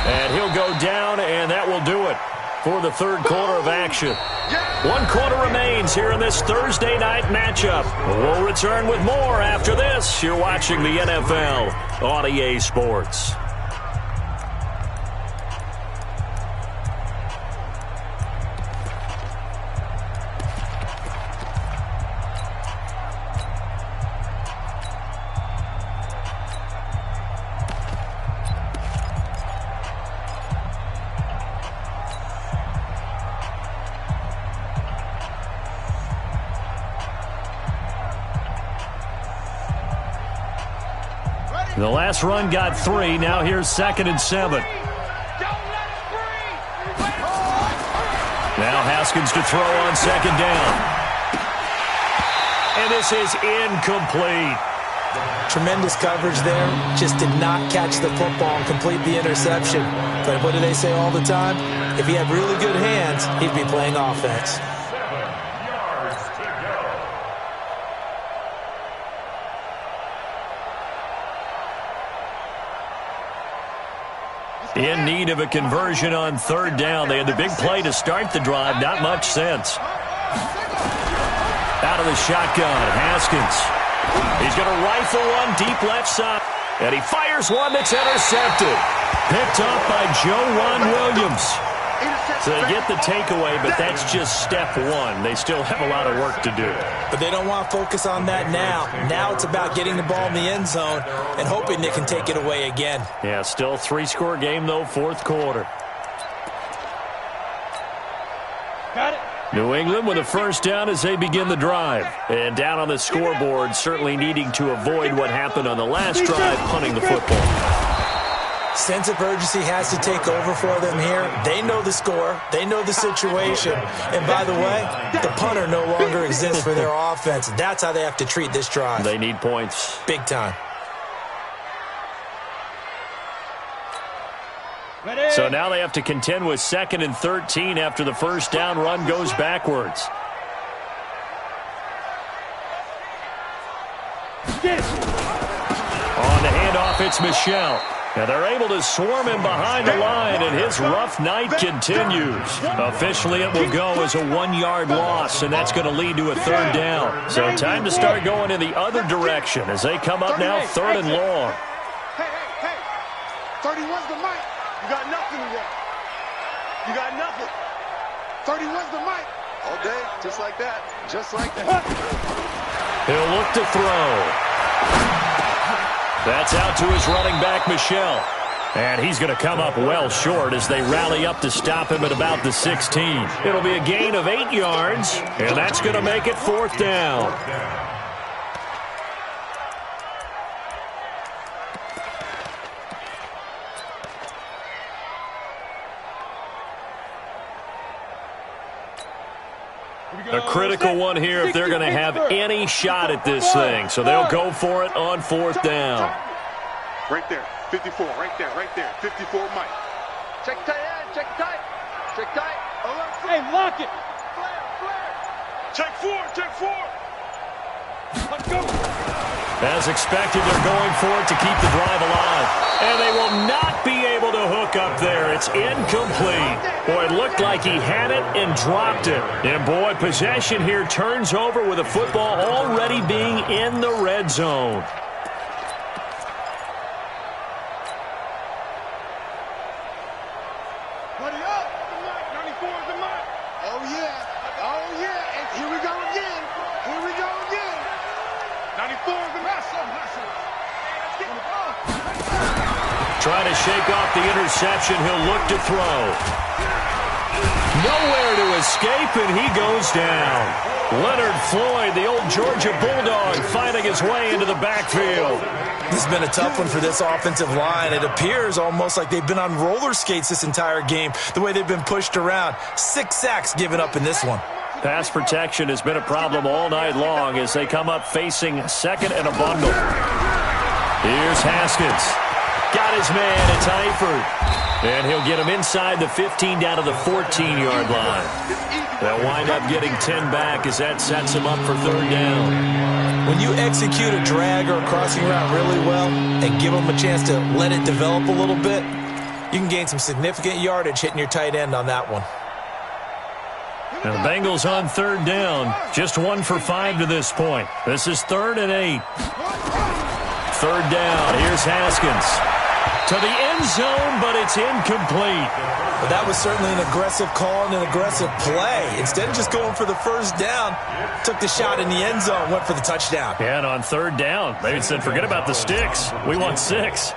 And he'll go down, and that will do it for the 3rd quarter of action. 1 quarter remains here in this Thursday night matchup. We'll return with more after this. You're watching the NFL on EA Sports. The last run got 3. Now here's 2nd and 7. Now Haskins to throw on 2nd down. And this is incomplete. Tremendous coverage there. Just did not catch the football and complete the interception. But what do they say all the time? If he had really good hands, he'd be playing offense. In need of a conversion on 3rd down. They had the big play to start the drive. Not much sense. Out of the shotgun, Haskins. He's going to rifle one deep left side. And he fires one that's intercepted. Picked off by Joe Williams. So they get the takeaway, but that's just step 1. They still have a lot of work to do. But they don't want to focus on that now. Now it's about getting the ball in the end zone and hoping they can take it away again. Yeah, still 3-score game, though, 4th quarter. Got it. New England with a 1st down as they begin the drive. And down on the scoreboard, certainly needing to avoid what happened on the last drive, punting the football. Sense of urgency has to take over for them here. They know the score. They know the situation. And by the way, the punter no longer exists for their offense. That's how they have to treat this drive. They need points. Big time. So now they have to contend with 2nd and 13 after the 1st down run goes backwards. On the handoff, it's Michel. And they're able to swarm him behind the line, and his rough night continues. Officially, it will go as a 1-yard loss, and that's going to lead to a 3rd down. So time to start going in the other direction as they come up now 3rd and long. Hey. 31's the mic. You got nothing today. You got nothing. 31's the mic. All day, just like that. Just like that. He'll look to throw. That's out to his running back, Michel. And he's going to come up well short as they rally up to stop him at about the 16. It'll be a gain of 8 yards, and that's going to make it 4th down. A critical one here if they're going to have any shot at this thing. So they'll go for it on 4th down. Right there. 54. Right there. 54 Mike. Check tight end. Check tight. Hey, lock it. Check 4. Let's go. As expected, they're going for it to keep the drive alive. And they will not be able to hook up there. It's incomplete. Boy, it looked like he had it and dropped it. And, boy, possession here turns over with the football already being in the red zone. Buddy up. 94 is the mark. Oh, yeah. Oh, yeah. And here we go again. Here we go again. 94 is the mark. Trying to shake off the interception. He'll look to throw. Nowhere to escape, and he goes down. Leonard Floyd, the old Georgia Bulldog, finding his way into the backfield. This has been a tough one for this offensive line. It appears almost like they've been on roller skates this entire game, the way they've been pushed around. 6 sacks given up in this one. Pass protection has been a problem all night long as they come up facing second and a bundle. Here's Haskins. Got his man. It's Eifert. And he'll get him inside the 15 down to the 14-yard line. They'll wind up getting 10 back as that sets him up for third down. When you execute a drag or a crossing route really well and give them a chance to let it develop a little bit, you can gain some significant yardage hitting your tight end on that one. And the Bengals on third down. Just 1 for 5 to this point. This is 3rd and 8. Third down. Here's Haskins. To the end zone, but it's incomplete. But that was certainly an aggressive call and an aggressive play. Instead of just going for the first down, took the shot in the end zone, went for the touchdown. Yeah, and on third down, they said, forget about the sticks. We want 6.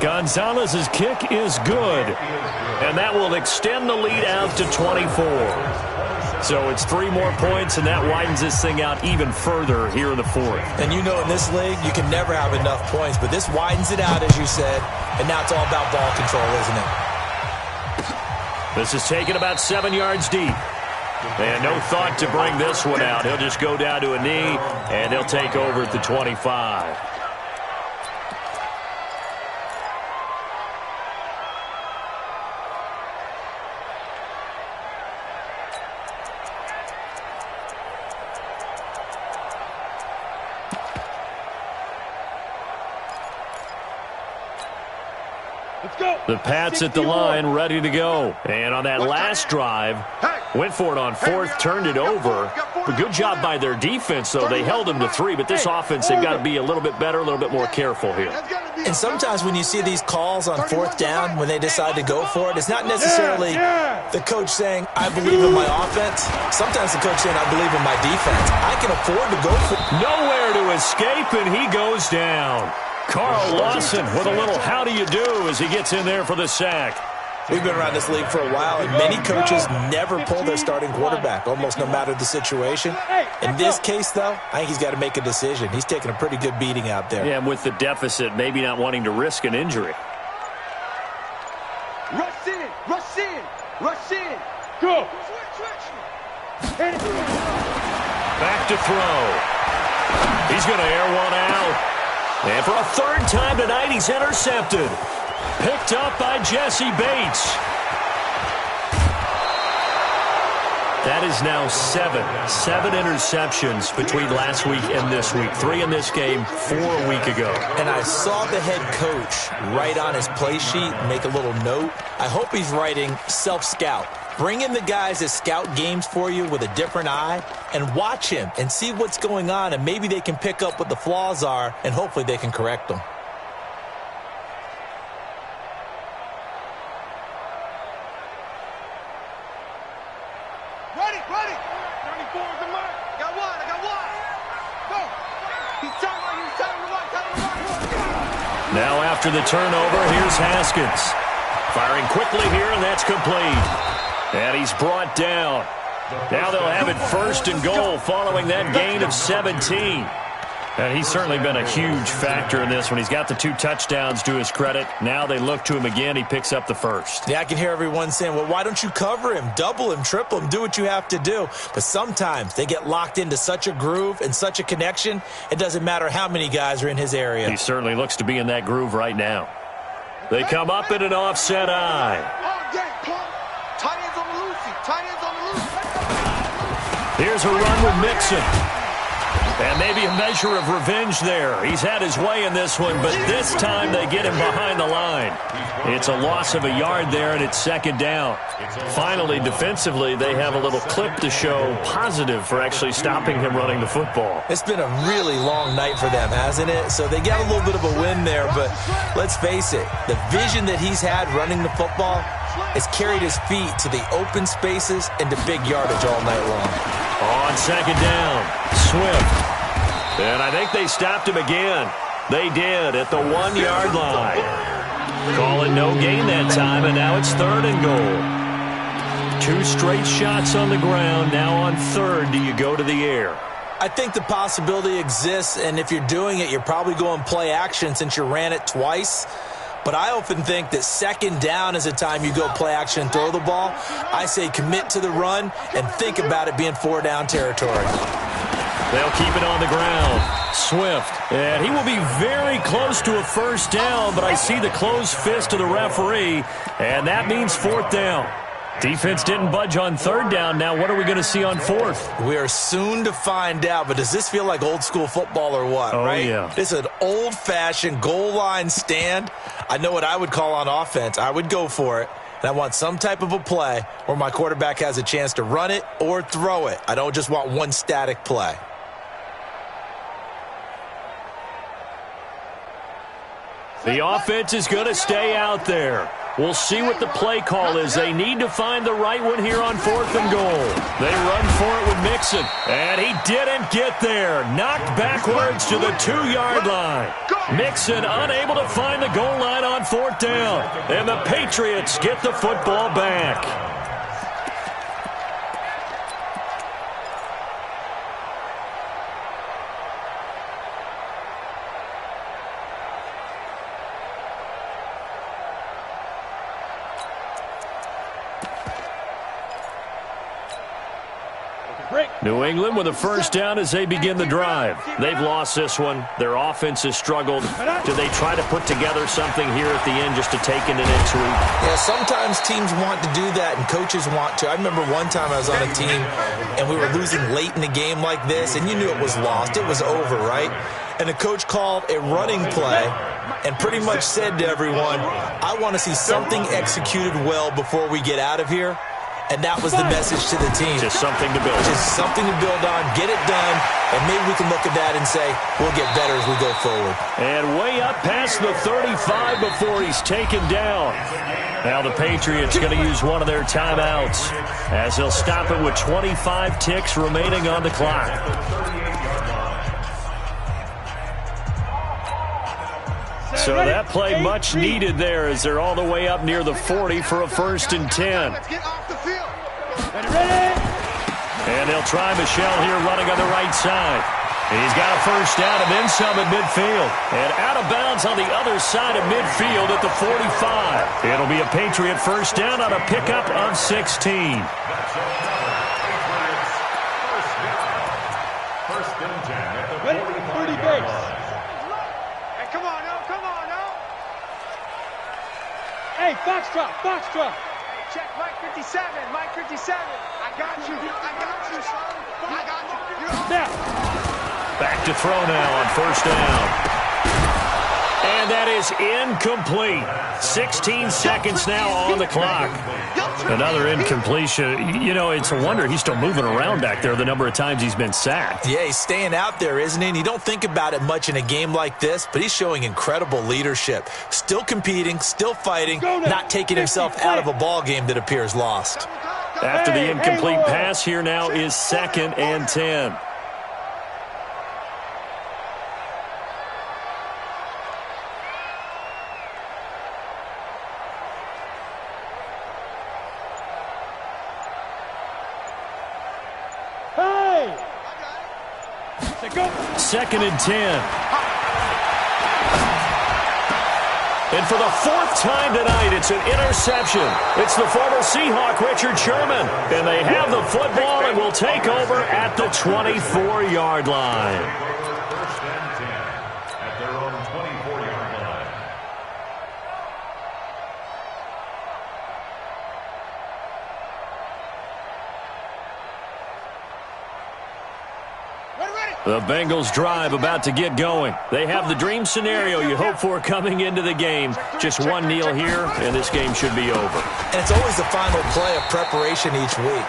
Gonzalez's kick is good. And that will extend the lead out to 24. So it's 3 more points, and that widens this thing out even further here in the 4th. And you know in this league, you can never have enough points, but this widens it out, as you said, and now it's all about ball control, isn't it? This is taken about 7 yards deep. And no thought to bring this one out. He'll just go down to a knee, and he'll take over at the 25. The Pats at the line, ready to go. And on that last drive, went for it on 4th, turned it over. But good job by their defense, though. They held them to 3, but this offense, they've got to be a little bit better, a little bit more careful here. And sometimes when you see these calls on 4th down, when they decide to go for it, it's not necessarily the coach saying, I believe in my offense. Sometimes the coach saying, I believe in my defense. I can afford to go for it. Nowhere to escape, and he goes down. Carl Lawson with a little how do you do as he gets in there for the sack. We've been around this league for a while, and many coaches never pull their starting quarterback, almost no matter the situation. In this case, though, I think he's got to make a decision. He's taking a pretty good beating out there. Yeah, and with the deficit, maybe not wanting to risk an injury. Rush in, rush in, rush in. Go. Back to throw. He's going to air one out. And for a 3rd time tonight, he's intercepted. Picked up by Jesse Bates. That is now 7 interceptions between last week and this week. 3 in this game, 4 a week ago. And I saw the head coach write on his play sheet, make a little note. I hope he's writing self-scout. Bring in the guys that scout games for you with a different eye and watch him and see what's going on, and maybe they can pick up what the flaws are, and hopefully they can correct them. Ready, ready. 94 is the mark. I got one. Go. He's turning right. Now after the turnover, here's Haskins. Firing quickly here, and that's complete. And he's brought down. Now they'll have it 1st and goal following that gain of 17. And he's certainly been a huge factor in this one. He's got the 2 touchdowns to his credit. Now they look to him again. He picks up the 1st. Yeah, I can hear everyone saying, well, why don't you cover him, double him, triple him, do what you have to do. But sometimes they get locked into such a groove and such a connection, it doesn't matter how many guys are in his area. He certainly looks to be in that groove right now. They come up in an offset eye. Tight ends on the loose. Here's a run with Mixon. And maybe a measure of revenge there. He's had his way in this one, but this time they get him behind the line. It's a loss of a yard there, and it's second down. Finally, defensively, they have a little clip to show positive for actually stopping him running the football. It's been a really long night for them, hasn't it? So they got a little bit of a win there, but let's face it, the vision that he's had running the football has carried his feet to the open spaces and to big yardage all night long. On second down, Swift. And I think they stopped him again. They did at the 1-yard line. Call it no gain that time, and now it's third and goal. 2 straight shots on the ground. Now on third, do you go to the air? I think the possibility exists, and if you're doing it, you're probably going play action since you ran it twice. But I often think that second down is a time you go play action and throw the ball. I say commit to the run and think about it being 4-down territory. They'll keep it on the ground. Swift. And he will be very close to a first down, but I see the closed fist of the referee, and that means 4th down. Defense didn't budge on 3rd down. Now what are we going to see on 4th? We are soon to find out, but does this feel like old school football or what, right? Yeah. This is an old-fashioned goal line stand. I know what I would call on offense. I would go for it, and I want some type of a play where my quarterback has a chance to run it or throw it. I don't just want one static play. The offense is going to stay out there. We'll see what the play call is. They need to find the right one here on 4th and goal. They run for it with Mixon, and he didn't get there. Knocked backwards to the 2-yard line. Mixon unable to find the goal line on 4th down, and the Patriots get the football back. New England with a first down as they begin the drive. They've lost this one. Their offense has struggled. Do they try to put together something here at the end just to take into next week? Yeah, sometimes teams want to do that and coaches want to. I remember one time I was on a team and we were losing late in the game like this, and you knew it was lost. It was over, right? And the coach called a running play and pretty much said to everyone, I want to see something executed well before we get out of here. And that was the message to the team. Just something to build. Just something to build on, get it done, and maybe we can look at that and say, we'll get better as we go forward. And way up past the 35 before he's taken down. Now the Patriots going to use one of their timeouts as they'll stop it with 25 ticks remaining on the clock. So that play much needed there as they're all the way up near the 40 for a 1st and 10. And they'll try Michelle here running on the right side. He's got a first down and then some at midfield. And out of bounds on the other side of midfield at the 45. It'll be a Patriot first down on a pickup of 16. First and 10 at the 30 base. Hey, come on, no, come on, no. Hey, foxtrot, foxtrot. Hey, check Mike 57, Mike 57. I got you, I got you, son. I got you. Now. Back to throw now on first down. And that is incomplete. 16 seconds now on the clock. Another incompletion. You know, it's a wonder he's still moving around back there the number of times he's been sacked. Yeah, he's staying out there, isn't he? And you don't think about it much in a game like this, but he's showing incredible leadership. Still competing, still fighting, not taking himself out of a ball game that appears lost. After the incomplete pass, here now is 2nd and 10. Go. 2nd and 10. And for the 4th time tonight, it's an interception. It's the former Seahawk, Richard Sherman. And they have the football and will take over at the 24-yard line. First and 10 at their own 24-yard line. Ready, ready. The Bengals drive about to get going. They have the dream scenario you hope for coming into the game. Just one kneel here, and this game should be over. And it's always the final play of preparation each week.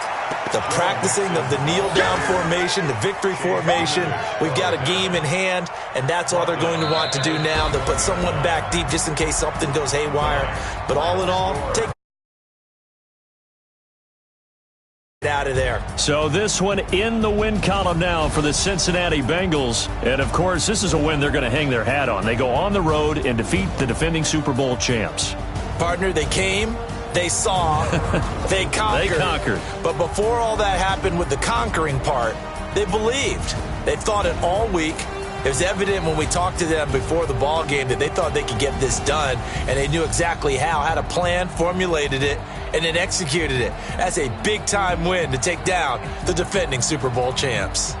The practicing of the kneel-down formation, the victory formation. We've got a game in hand, and that's all they're going to want to do now. They'll put someone back deep just in case something goes haywire. But all in all, take out of there. So this one in the win column now for the Cincinnati Bengals. And, of course, this is a win they're going to hang their hat on. They go on the road and defeat the defending Super Bowl champs. Partner, they came, they saw, they conquered. They conquered. But before all that happened with the conquering part, they believed. They thought it all week. It was evident when we talked to them before the ball game that they thought they could get this done, and they knew exactly how, had a plan, formulated it, and then executed it. That's a big-time win to take down the defending Super Bowl champs.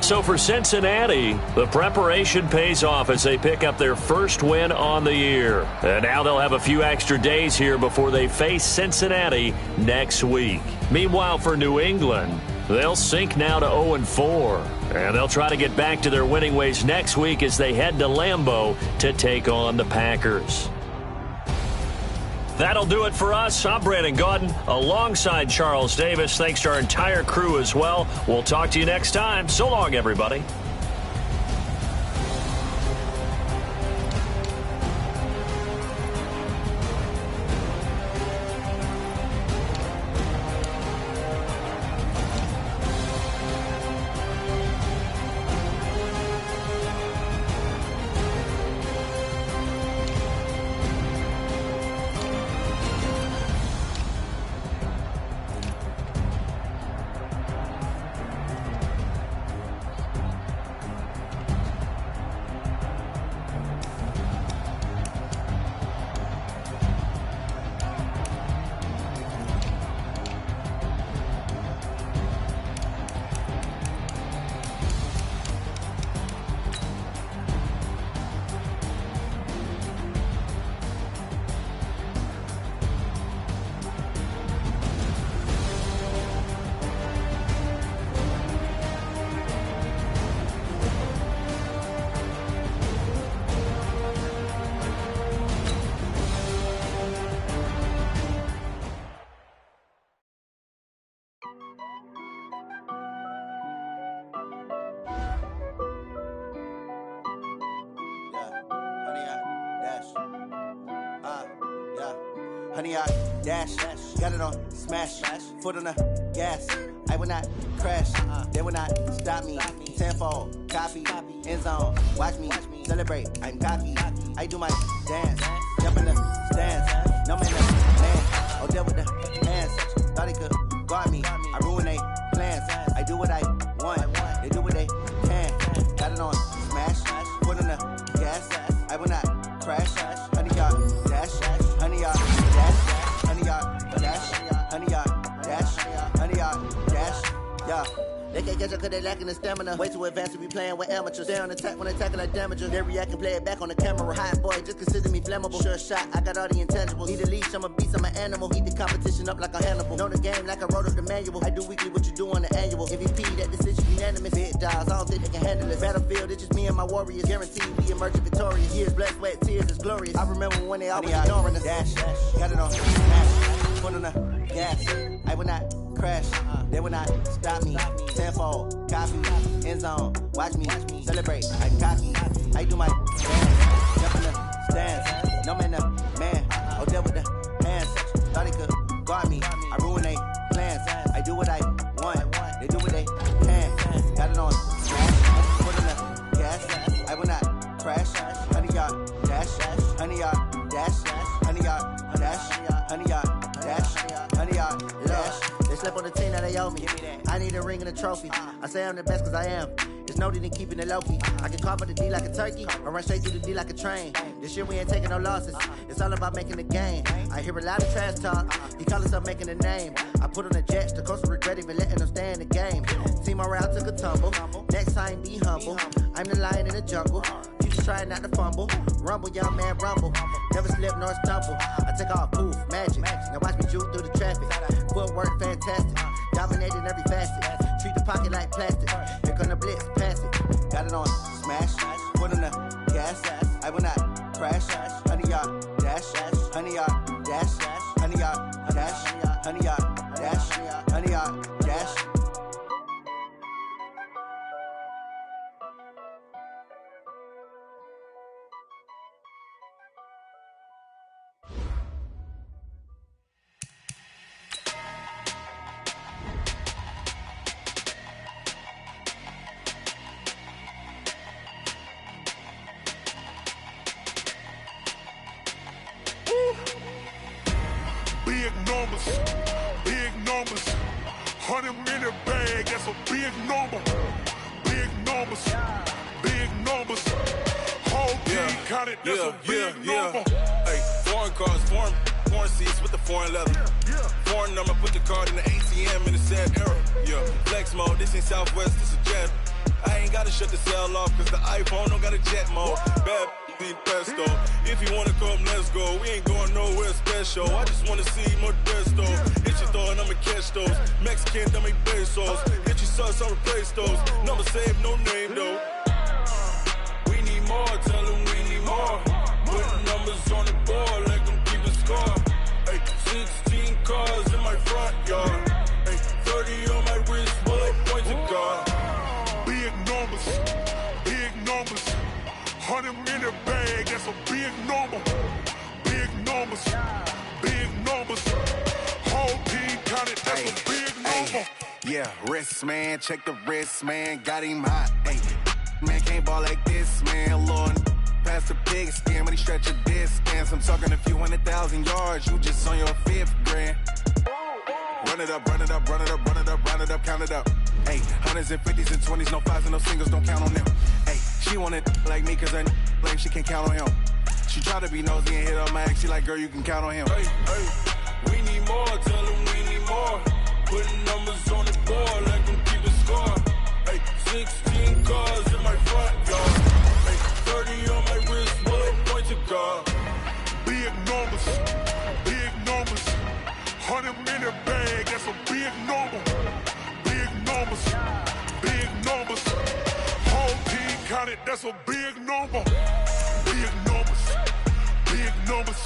So for Cincinnati, the preparation pays off as they pick up their first win on the year. And now they'll have a few extra days here before they face Cincinnati next week. Meanwhile, for New England, they'll sink now to 0-4. And they'll try to get back to their winning ways next week as they head to Lambeau to take on the Packers. That'll do it for us. I'm Brandon Gaudin alongside Charles Davis. Thanks to our entire crew as well. We'll talk to you next time. So long, everybody. Honey, I dash, got it on smash, foot on the gas. I will not crash, they will not stop me. Tenfold, copy, end zone, watch me celebrate. I'm cocky, I do my dance, jump in the stands. No man, oh, deal with the hands. Thought he could guard me, I ruin they plans. I do what I want, they do what they can. Got it on smash, foot on the gas. I will not crash, honey, y'all dash, honey, y'all dash, honey, y'all dash, honey, y'all dash, honey, y'all dash, yeah. They can't catch up cause they lacking the stamina. Way too advanced to be playing with amateurs. Stay on attack when attacking like damager. They react and play it back on the camera. Hot boy, just consider me flammable. Sure shot, I got all the intangibles. Need a leash, I'm a beast, I'm an animal. Eat the competition up like a Hannibal. Know the game like I wrote up the manual. I do weekly what you do on the annual. MVP, that decision unanimous. Big dogs, I don't think they can handle it. Battlefield, it's just me and my warriors. Guaranteed we emerge victorious. Years, blood, sweat, tears, it's glorious. I remember when they always ignoring us. Dash, got it on smash, foot on the gas. I will not crash, they will not stop me. Tenfold, copy, end zone, watch me celebrate. I'm cocky, I do my dance, jump in the stands. No man, the man, oh, deal with the hands. Thought he could guard me, I ruin they plans. I do what I want, they do what they can. Got it on smash, foot on the gas. I will not crash, honey, y'all dash, honey, y'all dash, honey, y'all dash, honey, y'all dash, honey, y'all dash. They slept on the team that they owe me. I need a ring and a trophy. I say I'm the best cause I am. There's no need in keeping it low-key. I can carve up the D like a turkey or run straight through the D like a train. This year we ain't taking no losses. It's all about making a game. I hear a lot of trash talk. He call himself making a name. I put on the Jets. The coach will regret even letting them stay in the game. Team morale took a tumble. Next time be humble. I'm the lion in the jungle. You just try not to fumble. Rumble, young man, rumble. Never slip nor stumble. I take off, poof, magic. Now watch me juke through the traffic. Footwork fantastic. Dominating every facet. Treat the pocket like plastic. blitz, pass it. Got it on smash, foot on the gas. I will not crash. 100-yard dash, 100-yard dash, 100-yard dash, 100-yard dash, 100-yard dash. Big numbers, 100-minute bag, that's a big number. Big numbers, whole team counted, that's a big number. Hey, foreign cars, foreign seats with the foreign leather. Foreign number, put the card in the ATM in the sad era. Yeah, flex mode, this ain't Southwest, this a jet. I ain't gotta shut the cell off, cause the iPhone don't got a jet mode. Bad pesto. If you wanna come, let's go. We ain't going nowhere special. I just wanna see Modesto. Hit your thought, I'ma catch those. Mexican, don't make pesos. Hit your sus, I'll replace those. Number saved, no name though. We need more, tell them we need more. Put numbers on the board, let them keep a score. Hey, 16 cars in my front yard. Hey, 30 on my wrist, bullet points of God. Big numbers, 100-minute bag, that's a big number. Big numbers, whole team counted, that's a big number. Yeah, wrist man, check the wrist man, got him hot. Hey, man can't ball like this, man. Lord, past the pig skin when he stretch a distance. I'm talking a few 100,000 yards, you just on your 5th grand. Run it up, count it up. Hey, hundreds and 50s and 20s, no 5s and no singles, don't count on them. Hey, she want it like me, cause her like she can't count on him. She try to be nosy and hit on my ex, she like, girl, you can count on him. Hey, we need more, tell them we need more. Putting numbers on the board, let them keep a score. Hey, 16 cars in my front yard. Hey, 30 on my wrist, bullet points of God. Big numbers, 100-minute bag, that's a big number. Big numbers, whole team counted, that's a big number. Big numbers,